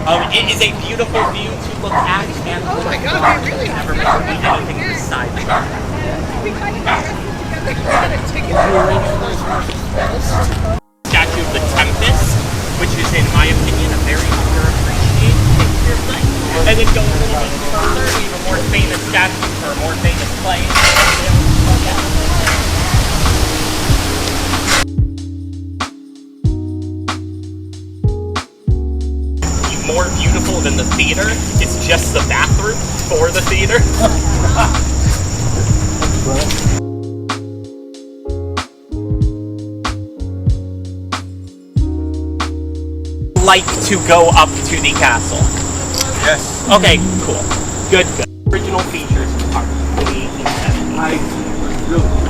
It is a beautiful view to look at, and oh my god, we really never meant to be anything beside the garden. Statue of the Tempest, which is, in my opinion, a very underappreciated Shakespeare play. And then go a little bit further, even more famous statues for more famous plays. More beautiful than the theater is just the bathroom for the theater. Like to go up to the castle? Yes. Okay, cool. Good, good. Original features of the park in the 1870s. I really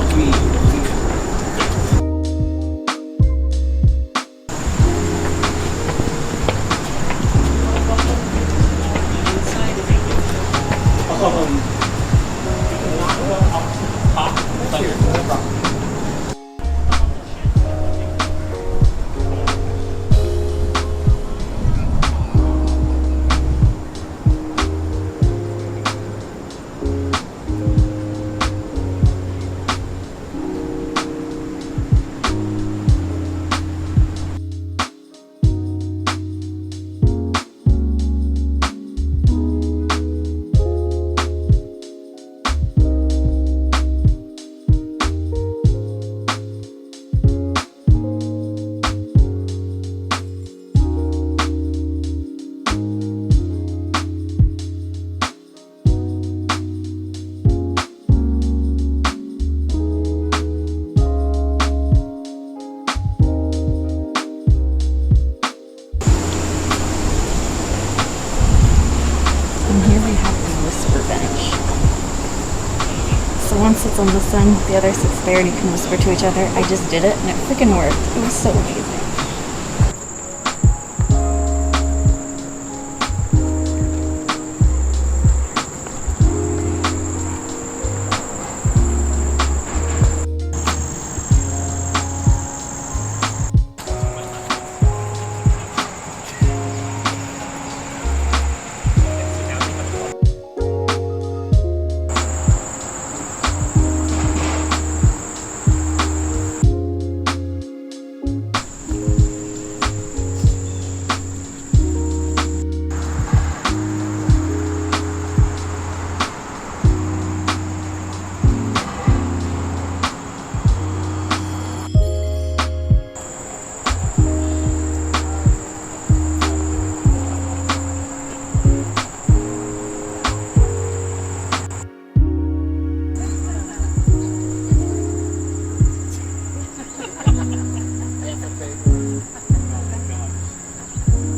One sits on this end, the other sits there, and you can whisper to each other. I just did it, and it freaking worked. It was so amazing.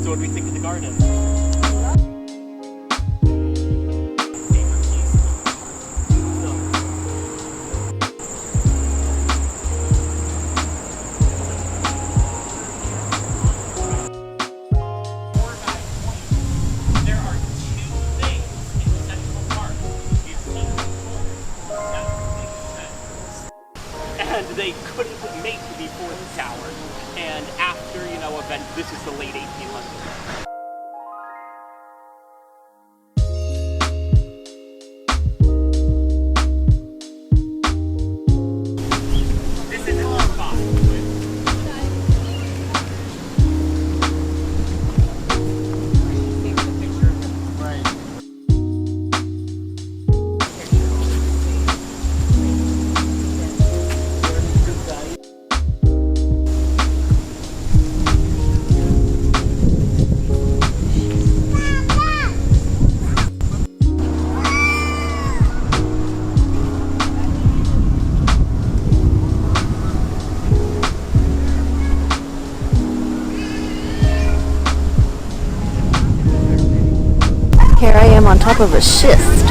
What do we think of the garden? And they couldn't make the fourth tower. And after, event, this is the late 1800s. This is a spot. Here I am on top of a schist.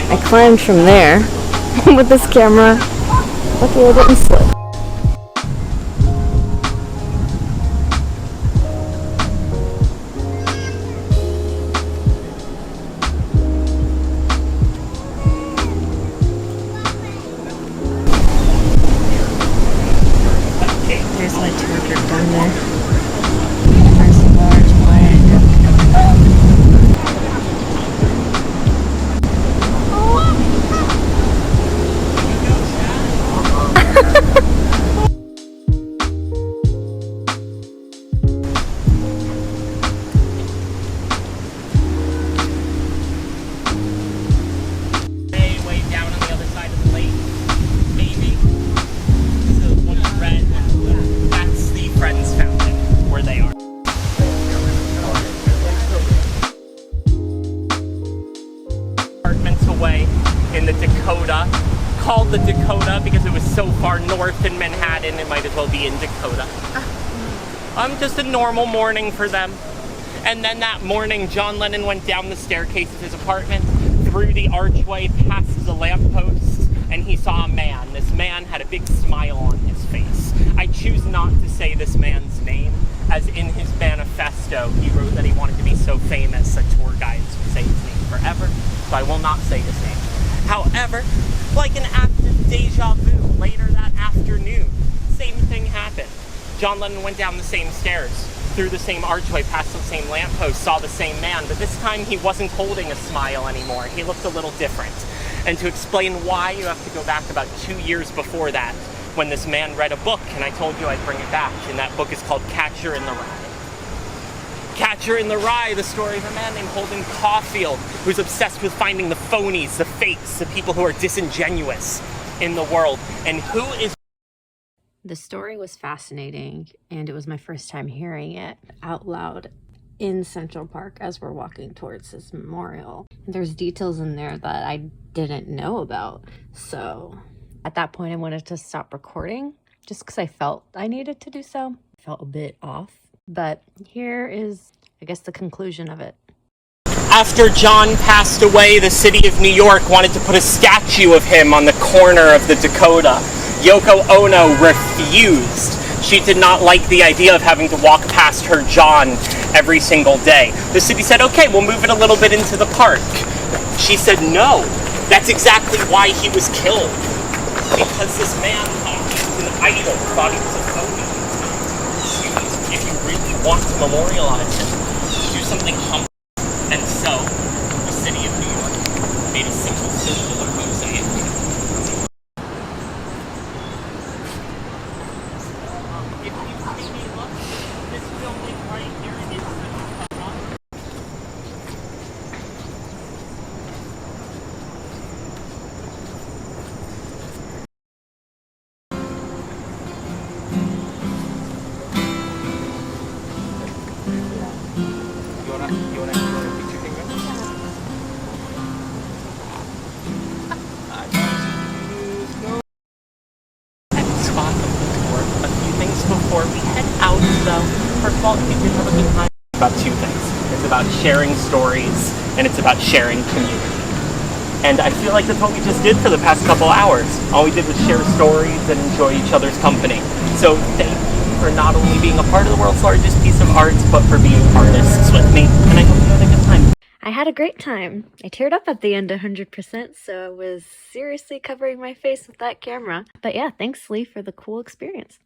I climbed from there with this camera. Lucky I didn't slip. There's my tour group down there. Manhattan, it might as well be in Dakota. Just a normal morning for them. And then that morning, John Lennon went down the staircase of his apartment, through the archway, past the lamppost, and he saw a man. This man had a big smile on his face. I choose not to say this man's name, as in his manifesto, he wrote that he wanted to be so famous that tour guides would say his name forever, so I will not say his name. However, like an act of deja vu, later that afternoon, same thing happened. John Lennon went down the same stairs, through the same archway, past the same lamppost, saw the same man, but this time he wasn't holding a smile anymore. He looked a little different. And to explain why, you have to go back about 2 years before that, when this man read a book, and I told you I'd bring it back, and that book is called Catcher in the Rye. Catcher in the Rye, the story of a man named Holden Caulfield, who's obsessed with finding the phonies, the fakes, the people who are disingenuous in the world, and who is... The story was fascinating, and it was my first time hearing it out loud in Central Park as we're walking towards this memorial. And there's details in there that I didn't know about. So at that point, I wanted to stop recording just because I felt I needed to do so. I felt a bit off, but here is, I guess, the conclusion of it. After John passed away, the city of New York wanted to put a statue of him on the corner of the Dakota. Yoko Ono refused. She did not like the idea of having to walk past her John every single day. The city said, okay, we'll move it a little bit into the park. She said, no, that's exactly why he was killed. Because this man thought he was an idol, thought he was a phony. If you really want to memorialize him, do something humble. And so, the city of New York made a simple circular mosaic. If you maybe look, this building right here is You wanna put your finger? Spot for a few things before we head out, though. First of all, we did have a good time. About two things. It's about sharing stories, and it's about sharing community. And I feel like that's what we just did for the past couple hours. All we did was share stories and enjoy each other's company. So thank you for not only being a part of the world's largest piece of art, but for being artists with me. And I hope you had a good time. I had a great time. I teared up at the end 100%, so I was seriously covering my face with that camera. But yeah, thanks, Lee, for the cool experience.